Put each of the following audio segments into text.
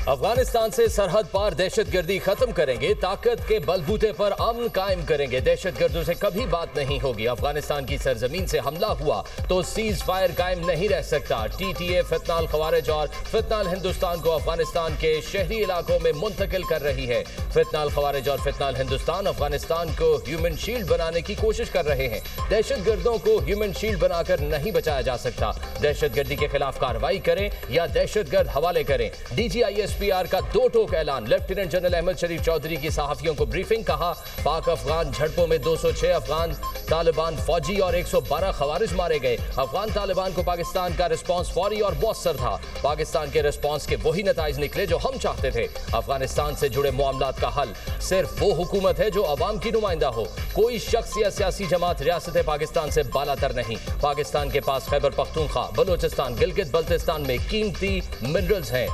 अफगानिस्तान से सरहद पार दहशतगर्दी खत्म करेंगे, ताकत के बलबूते पर अमन कायम करेंगे। दहशतगर्दों से कभी बात नहीं होगी। अफगानिस्तान की सरजमीन से हमला हुआ तो सीज फायर कायम नहीं रह सकता। टीटीए फितनाल खवारिज और फितनाल हिंदुस्तान को अफगानिस्तान के शहरी इलाकों में मुंतकिल कर रही है। फितनाल खवारिज और फितनाल हिंदुस्तान अफगानिस्तान को ह्यूमन शील्ड बनाने की कोशिश कर रहे हैं। दहशतगर्दों को ह्यूमन शील्ड बनाकर नहीं बचाया जा सकता। दहशतगर्दी के खिलाफ कार्रवाई करें या दहशतगर्द हवाले करें। DGISPR का दो टोक ऐलान। लेफ्टिनेंट जनरल अहमद शरीफ चौधरी की सहाफियों को ब्रीफिंग। कहा, पाक अफगान झड़पों में 206 अफगान तालिबान फौजी और 112 खवारिज मारे गए। अफगान तालिबान को पाकिस्तान का रिस्पांस फौरी और मौसर था। पाकिस्तान के रिस्पांस के वही नताइज निकले जो हम चाहते थे। अफगानिस्तान से जुड़े मामलात का हल सिर्फ वो हुकूमत है जो अवाम की नुमाइंदा हो। कोई शख्स या सियासी जमात रियासत पाकिस्तान से बालातर नहीं। पाकिस्तान के पास खैबर पख्तूनख्वा, बलोचिस्तान, गिलगित बल्तिस्तान में कीमती मिनरल्स हैं।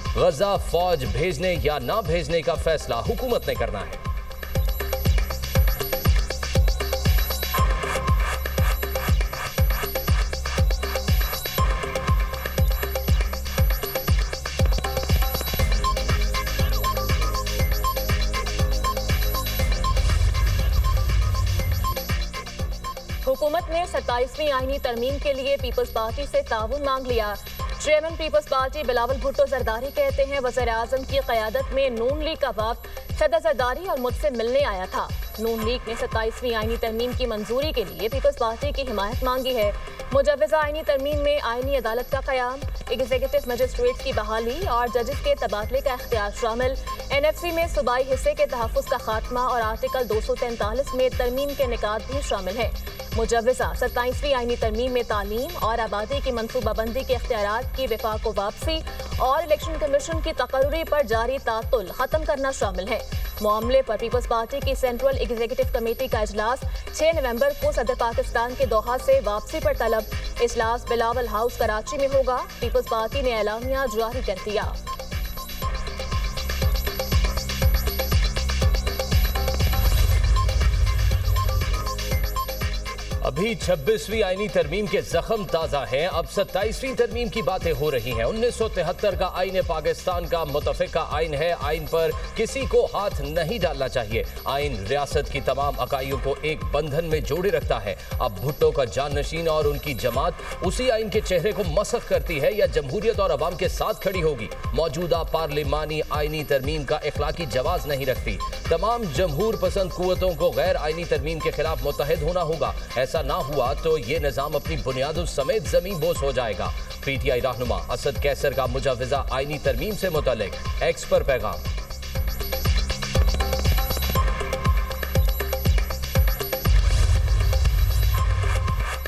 गजा फौज भेजने या ना भेजने का फैसला हुकूमत ने करना है। हुकूमत ने 27वीं आईनी तरमीम के लिए पीपल्स पार्टी से ताउन मांग लिया। Chairman people's party Bilawal Bhutto Zardari कहते हैं, वज़ीर आज़म की क़यादत में नून लीग का वफ़द सदर जरदारी और मुझसे मिलने आया था। नून लीग ने 27वीं आईनी तरमीम की मंजूरी के लिए पीपल्स पार्टी की हिमायत मांगी है। मुजव्वज़ा आईनी तरमीम में आईनी अदालत का क़याम, एग्जीक्यूटिव मजिस्ट्रेट की बहाली और जजेस के तबादले का इख्तियार शामिल। NFC में सूबाई हिस्से के तहफ़्फ़ुज़ का खात्मा और आर्टिकल 243 में तरमीम के निकात भी शामिल हैं। मुजव्वज़ा 27वीं आईनी तरमीम में तालीम और आबादी की मनसूबाबंदी के इख्तियारात की विफाक को वापसी और इलेक्शन कमीशन की तकर्री पर जारी तातुल ख़त्म करना शामिल है। मामले पर पीपल्स पार्टी की सेंट्रल एग्जीक्यूटिव कमेटी का इजलास 6 नवंबर को सदर पाकिस्तान के दोहा से वापसी पर तलब। इजलास बिलावल हाउस कराची में होगा। पीपल्स पार्टी ने एलामिया जारी कर दिया। अभी 26वीं आईनी तरमीम के जख्म ताज़ा हैं। अब 27वीं तरमीम की बातें हो रही हैं। 1973 का आईन पाकिस्तान का मुतफ़िका आइन है। आइन पर किसी को हाथ नहीं डालना चाहिए। आइन रियासत की तमाम अकाइयों को एक बंधन में जोड़े रखता है। अब भुट्टो का जाननशीन और उनकी जमात उसी आइन के चेहरे को मसख करती है या जमहूरियत और अवाम के साथ खड़ी होगी। मौजूदा पार्लिमानी आईनी तरमीम का इखलाकी जवाज नहीं रखती। तमाम जमहूर पसंद कुव्वतों को गैर आईनी तरमीम के खिलाफ मुत्तहिद होना होगा। ऐसा ना हुआ तो ये निजाम अपनी बुनियादों समेत जमीन बोस हो जाएगा। PTI रहनुमा असद कैसर का मुजव्वज़ा आईनी तरमीम से मुतालिक एक्स पर पैगाम।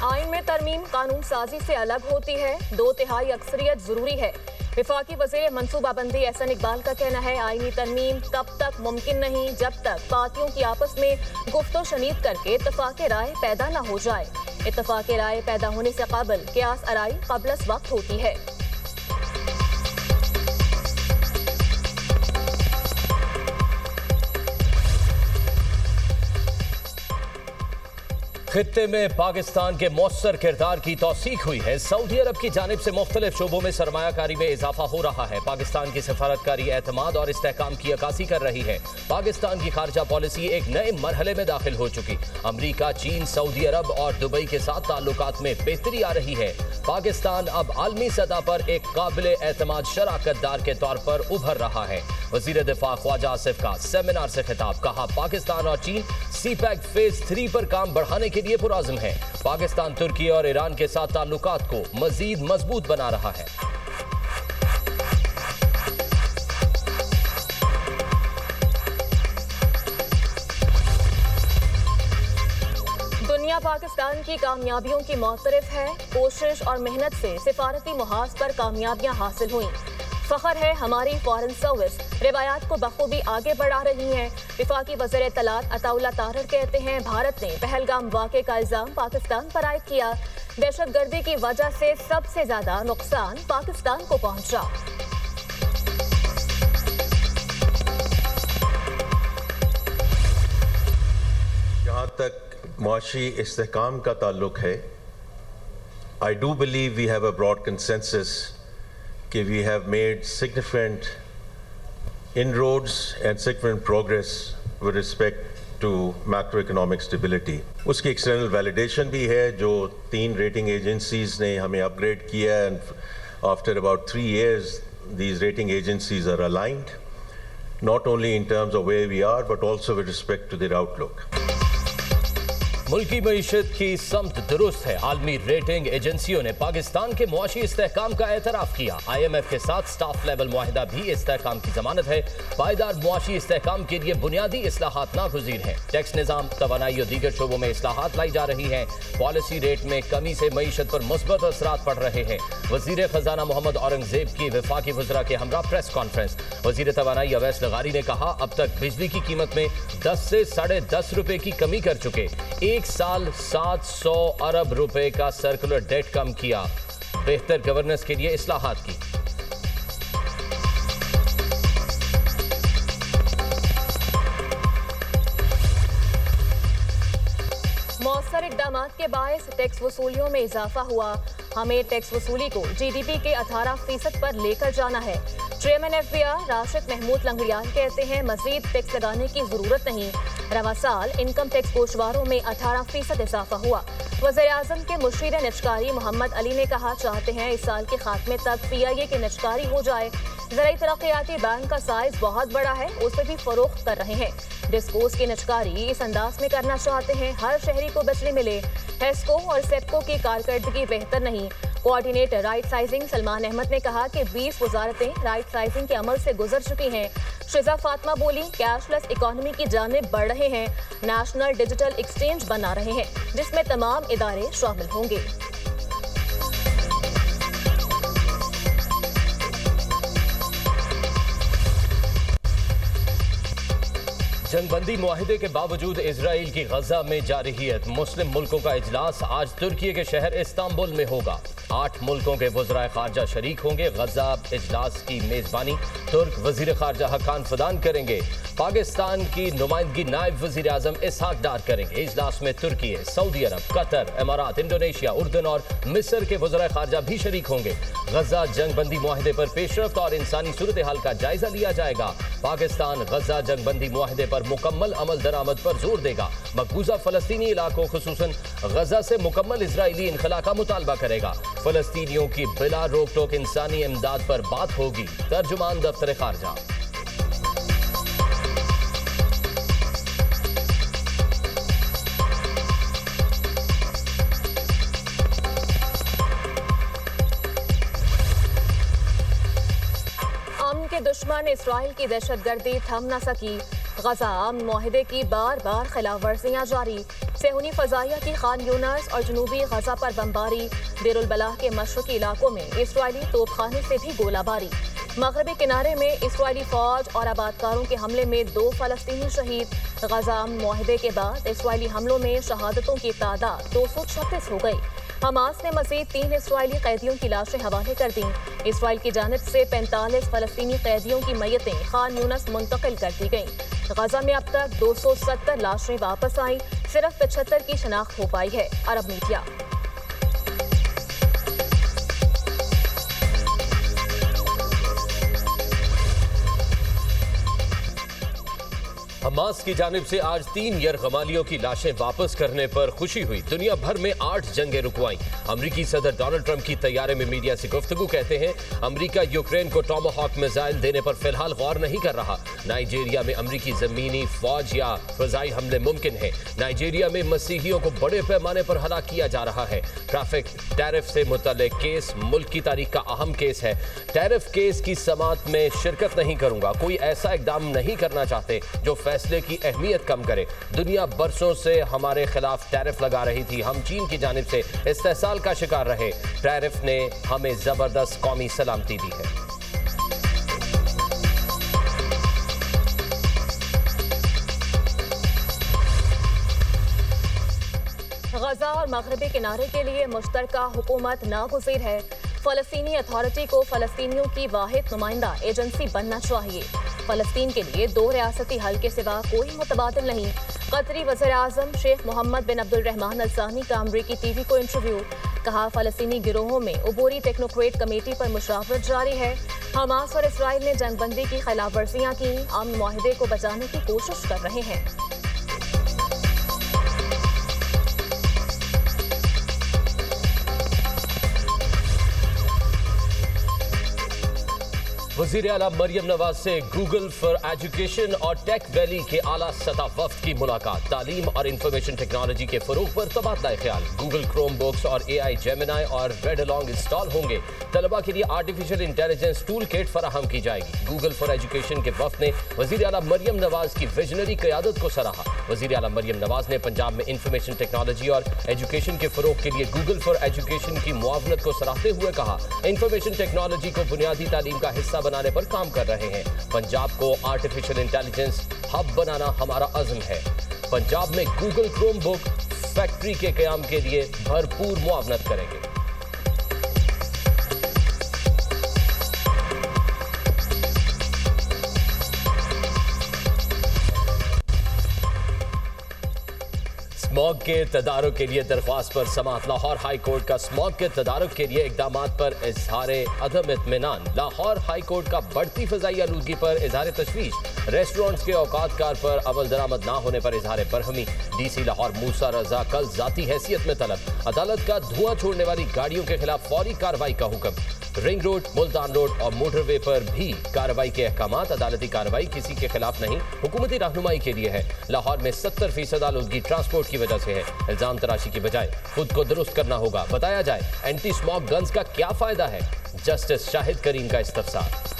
आइन में तरमीम कानून साजी से अलग होती है। 2/3 अक्सरियत जरूरी है। विफाकी वज़ीर मनसूबाबंदी एहसन इकबाल का कहना है, आईनी तरमीम तब तक मुमकिन नहीं जब तक पार्टियों की आपस में गुफ्तो शनीद करके इत्तफाक़ राय पैदा न हो जाए। इत्तफाक़ राय पैदा होने से कबल क़यास आराई क़ब्लस वक्त होती है। खित्ते में पाकिस्तान के मौसर किरदार की तौसीक हुई है। सऊदी अरब की जानिब से मुख्तलिफ शोबों में सरमायाकारी में इजाफा हो रहा है। पाकिस्तान की सफारतकारी एतमाद और इस्तेहकाम की अक्कासी कर रही है। पाकिस्तान की खारजा पॉलिसी एक नए मरहले में दाखिल हो चुकी। अमरीका, चीन, सऊदी अरब और दुबई के साथ ताल्लुकात में बेहतरी आ रही है। पाकिस्तान अब आलमी सतह पर एक काबिल एतमाद शराकतदार के तौर पर उभर रहा है। वज़ीर दिफा ख्वाजा आसिफ का सेमिनार से खिताब। कहा, पाकिस्तान और चीन CPEC फेज 3 पर काम बढ़ाने के लिए पुरआज़्म है। पाकिस्तान तुर्की और ईरान के साथ ताल्लुकात को मजीद मजबूत बना रहा है। दुनिया पाकिस्तान की कामयाबियों की मोतरफ है। कोशिश और मेहनत से सिफारती मुहाज पर कामयाबियां हासिल हुई। फख्र है हमारी फॉरेन सर्विस रिवायात को बखूबी आगे बढ़ा रही है। विफाकी वज़ीर इत्तलात अताउल्लाह तारर कहते हैं, भारत ने पहलगाम वाक़े का इल्ज़ाम पाकिस्तान पर आयद किया। दहशतगर्दी की वजह से सबसे ज्यादा नुकसान पाकिस्तान को पहुंचा। जहाँ तक मुआशी इस्तेहकाम का ताल्लुक है, I do believe we have a broad consensus कि we have made significant inroads and significant progress with respect to macroeconomic stability. उसकी external validation भी है, जो 3 rating agencies ने हमें upgrade किया है, and after about 3 years these rating agencies are aligned, not only in terms of where we are but also with respect to their outlook. मुल्की मईशत की समत दुरुस्त है। आलमी रेटिंग एजेंसियों ने पाकिस्तान के मुआशी इस्तेहकाम का एतराफ़ किया। IMF के साथ स्टाफ लेवल मुआहिदा भी इस्तेहकाम की जमानत है। पायदार मुआशी इस्तेहकाम के लिए बुनियादी इस्लाहात नागुज़ीर हैं। टैक्स निज़ाम, तवानाई और दीगर शोबों में इस्लाहात लाई जा रही हैं। पॉलिसी रेट में कमी से मईशत पर मुस्बत असरात पड़ रहे हैं। वज़ीर ख़जाना मोहम्मद औरंगज़ेब की वफाकी वज़रा के हमरा प्रेस कॉन्फ्रेंस। वज़ीर तवानाई अवैस लगारी ने कहा, अब तक बिजली की कीमत में 10 से ₹10.5 रुपए की कमी कर चुके। एक साल 700 अरब रुपए का सर्कुलर डेट कम किया। बेहतर गवर्नेंस के लिए इस्लाहात की। मौसर इक़दाम के बायस टैक्स वसूलियों में इजाफा हुआ। हमें टैक्स वसूली को GDP के 18% पर लेकर जाना है। चेयरमैन FBI राशिद महमूद लंगड़ियाल कहते हैं, मजीद टैक्स लगाने की जरूरत नहीं। रवा साल इनकम टैक्स गोशवारों में 18% इजाफा हुआ। वज़ीर-ए-आज़म के मुशीर निजकारी मोहम्मद अली ने कहा, चाहते हैं इस साल के खात्मे तक PIA की निजकारी हो जाए। ज़राई तरक्याती बैंक का साइज बहुत बड़ा है, उसे भी फरोख्त कर रहे हैं। डिस्कोस की निजकारी इस अंदाज में करना चाहते हैं, हर शहरी को बिजली मिले। हेस्को और सेप्को की कारकर्दगी बेहतर नहीं। Coordinator right sizing Salman Ahmed ने कहा कि 20 वजारतें राइट साइजिंग के अमल से गुजर चुकी हैं। शिजा फातिमा बोली, कैशलेस इकोनॉमी की जानिब बढ़ रहे हैं। नेशनल डिजिटल एक्सचेंज बना रहे हैं, जिसमें तमाम इदारे शामिल होंगे। जंगबंदी मुआहिदे के बावजूद इजराइल की गजा में जारहियत। मुस्लिम मुल्कों का इजलास आज तुर्की के शहर इस्तांबुल में होगा। 8 मुल्कों के वज़राए खारजा शरीक होंगे। गजा इजलास की मेज़बानी तुर्क वज़ीर खारजा हकान फदान करेंगे। पाकिस्तान की नुमाइंदगी नायब वज़ीर आज़म इसहाक डार करेंगे। इजलास में तुर्की, सऊदी अरब, कतर, इमारात, इंडोनेशिया, उर्दन और मिस्र के वज़राए खारजा भी शरीक होंगे। गजा जंगबंदी मुआहिदे पर पेशरफ्त और इंसानी सूरत हाल का जायजा लिया जाएगा। पाकिस्तान गजा जंगबंदी मुआहिदे पर मुकम्मल अमल दरामद पर जोर देगा। मकबूजा फलस्तीनी इलाकों खुसूसन गजा से मुकम्मल इजरायली इनखला का मुतालबा करेगा। फलस्तीनियों की बिला रोक टोक इंसानी इमदाद पर बात होगी। तर्जुमान दफ्तर खारजा। अमन के दुश्मन इसराइल की दहशतगर्दी थम न सकी। गजा अमन मुआहिदे की बार बार खिलाफ वर्जियाँ जारी। सेहूनी फजाइया की खान यूनस और जनूबी गजा पर बमबारी। देरुल बलाह के मशरकी इलाकों में इसराइली तोपखाने से भी गोलाबारी। मगरबी किनारे में इसराइली फौज और आबादकारों के हमले में 2 फलस्तीनी शहीद। गजा अमन मुआहिदे के बाद इसराइली हमलों में शहादतों की तादाद 236 हो गई। हमास ने मजीद 3 इसराइली कैदियों की लाशें हवाले कर दी। इसराइल की जानिब से 45 फलस्तीनी कैदियों की मैयतें खान यूनस मुंतकिल कर दी गईं। गजा में अब तक 270 लाशें वापस आईं, सिर्फ 75 की शनाख्त हो पाई है। अरब मीडिया। हमास की जानिब से आज 3 यरगमालियों की लाशें वापस करने पर खुशी हुई। दुनिया भर में 8 जंगें रुकवाई। अमरीकी सदर डोनाल्ड ट्रंप की तैयारे में मीडिया से गुफ्तगू कहते हैं, अमरीका यूक्रेन को टॉमाहॉक मिसाइल देने पर फिलहाल गौर नहीं कर रहा। नाइजीरिया में अमरीकी जमीनी फौज या फजाई हमले मुमकिन है। नाइजीरिया में मसीहियों को बड़े पैमाने पर हलाक किया जा रहा है। ट्रैफिक टैरिफ से मुतल्लिक केस मुल्क की तारीख का अहम केस है। टैरिफ केस की समाअत में शिरकत नहीं करूंगा। कोई ऐसा इकदाम नहीं करना चाहते जो फैसले की अहमियत कम करे। दुनिया बरसों से हमारे खिलाफ टैरिफ लगा रही थी। हम चीन की जानिब से इस्तेहसाल का शिकार रहे। टैरिफ ने हमें जबरदस्त कौमी सलामती दी है। गजा और मगरबी किनारे के लिए मुश्तरका हुकूमत नागुज़ीर है। फ़लस्तीनी अथॉरिटी को फ़लस्तीनियों की वाहिद नुमाइंदा एजेंसी बनना चाहिए। फ़लस्तीन के लिए 2 रियासती हल के सिवा कोई मुतबादिल नहीं। कतरी वज़ीर आज़म शेख मोहम्मद बिन अब्दुल रहमान अल सानी का अमरीकी TV को इंटरव्यू। कहा फलस्तीनी गिरोहों में उबूरी टेक्नोक्रेट कमेटी पर मुशावरत जारी है। हमास और इसराइल ने जंगबंदी की खिलाफ वर्जियां की, अमन मुआहिदे को बचाने की कोशिश कर रहे हैं। वज़ीर आला मरियम नवाज से गूगल फॉर एजुकेशन और टेक वैली के आला सतह वफ्द की मुलाकात। तालीम और इंफॉर्मेशन टेक्नोलॉजी के फरोग पर तबादला ख्याल। गूगल क्रोम बुक्स और AI जेमिनाई और रेड अलॉन्ग इंस्टॉल होंगे। तलबा के लिए आर्टिफिशियल इंटेलिजेंस टूल किट फराहम की जाएगी। गूगल फॉर एजुकेशन के वफ्द ने वज़ीर आला मरियम नवाज की विजनरी क़यादत को सराहा। वज़ीर आला मरियम नवाज ने पंजाब में इंफॉर्मेशन टेक्नोलॉजी और एजुकेशन के फरोग के लिए गूगल फॉर एजुकेशन की मुआवनत को सराहते हुए कहा, इंफॉर्मेशन टेक्नोलॉजी को बुनियादी तालीम का हिस्सा बनाने पर काम कर रहे हैं। पंजाब को आर्टिफिशियल इंटेलिजेंस हब बनाना हमारा अज़्म है। पंजाब में गूगल क्रोम बुक फैक्ट्री के क़याम के लिए भरपूर मुआवनत करेंगे। स्मॉग के तदारुक के लिए दरख्वास्त पर समाअत। लाहौर हाई कोर्ट का स्मॉग के तदारुक के लिए इक़दामात पर इज़हार अदम इत्मीनान। लाहौर हाई कोर्ट का बढ़ती फ़ज़ाई आलूदगी पर इज़हार तशवीश। रेस्टोरेंट्स के औकातकार पर अमल दरामद ना होने पर इज़हार बरहमी। DC लाहौर मूसा रजा कल ज़ाती हैसियत में तलब। अदालत का धुआं छोड़ने वाली गाड़ियों के खिलाफ फौरी कार्रवाई का हुक्म। रिंग रोड, मुल्तान रोड और मोटरवे पर भी कार्रवाई के अहकामात। अदालती कार्रवाई किसी के खिलाफ नहीं, हुकूमती रहनुमाई के लिए है। लाहौर में 70% आलूदगी ट्रांसपोर्ट की वजह से है। इल्जाम तराशी की बजाय खुद को दुरुस्त करना होगा। बताया जाए एंटी स्मॉग गन्स का क्या फायदा है। जस्टिस शाहिद करीम का इस्तफसार।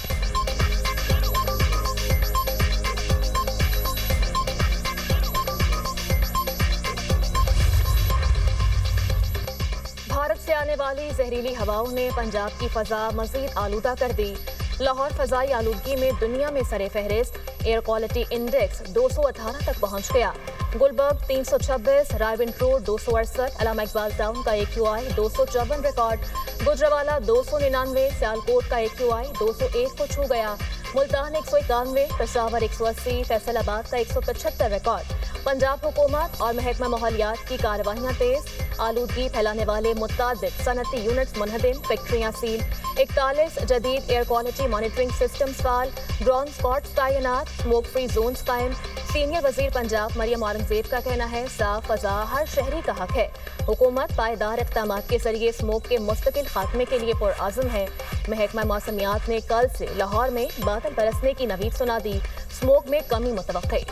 भारत से आने वाली जहरीली हवाओं ने पंजाब की फजा मजीद आलूदा कर दी। लाहौर फजाई आलूदगी में दुनिया में सरे फहरिस्त। एयर क्वालिटी इंडेक्स 218 तक पहुंच गया। गुलबर्ग 326, रायविंड 268, अल्लामा इकबाल टाउन का AQI 254 रिकॉर्ड। गुजरावाला 299, सियालकोट का AQI 201 को छू गया। मुल्तान 191, पेशावर 180, फैसलाबाद का 175 रिकॉर्ड। पंजाब हुकूमत और महकमा माहौलियात की कार्रवाइयाँ तेज। आलूदगी फैलाने वाले मुतादिद सनती यूनिट्स मुनहदिम, फैक्ट्रियाँ सील। 41 जदीद एयर क्वालिटी मॉनिटरिंग सिस्टम्स फाल। ड्रोन स्पॉट्स तैनात, स्मोक फ्री जोन्स कायम। सीनियर वजीर पंजाब मरियम औरंगजेब का कहना है, साफ फजा हर शहरी का हक है। हुकूमत पायदार इक़दामात के जरिए स्मोक के मुस्तकिल खात्मे के लिए पुरअज़्म है। महकमा मौसमियात ने कल से लाहौर में बादल बरसने की नवीद सुना दी। स्मोक में कमी मुतवक्के।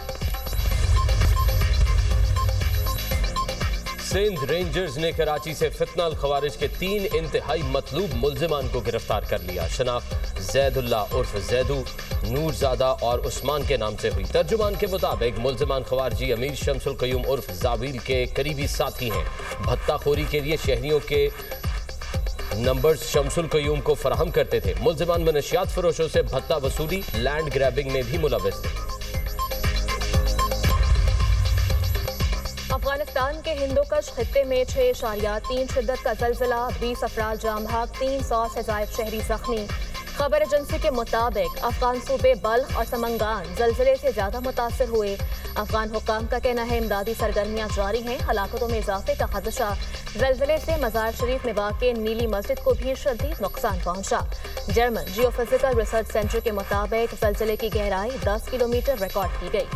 सिंध रेंजर्स ने कराची से फितनाल खवारिज के 3 इंतहाई मतलूब मुल्जिमान को गिरफ्तार कर लिया। शनाख्त जैदुल्ला उर्फ जैदू, नूरजादा और उस्मान के नाम से हुई। तर्जुमान के मुताबिक मुल्जिमान खवारजी अमीर शमसुल कयूम उर्फ जावील के करीबी साथी हैं। भत्ताखोरी के लिए शहरियों के नंबर्स शमसुल कयूम को फराहम करते थे। मुल्जिमान मनशियात फरोशों से भत्ता वसूली, लैंड ग्रैबिंग में भी मुलव्वस थे। अफगानिस्तान के हिंदोकश खित्ते में 6.3 शिद्दत का जल्जला, 20 अफराद जाम भाग, 300 से ज़ायद शहरी जख्मी। खबर एजेंसी के मुताबिक अफगान सूबे बल्ख और समंगान जल्जले से ज्यादा मुतासर हुए। अफगान हुक्काम का कहना है इमदादी सरगर्मियां जारी हैं, हलाकतों में इजाफे का खदशा। जल्जले से मजार शरीफ में वाक़े नीली मस्जिद को भी शदीद नुकसान पहुंचा। जर्मन जियोफिजिकल रिसर्च सेंटर के मुताबिक जल्जले की गहराई 10 किलोमीटर रिकॉर्ड की गई।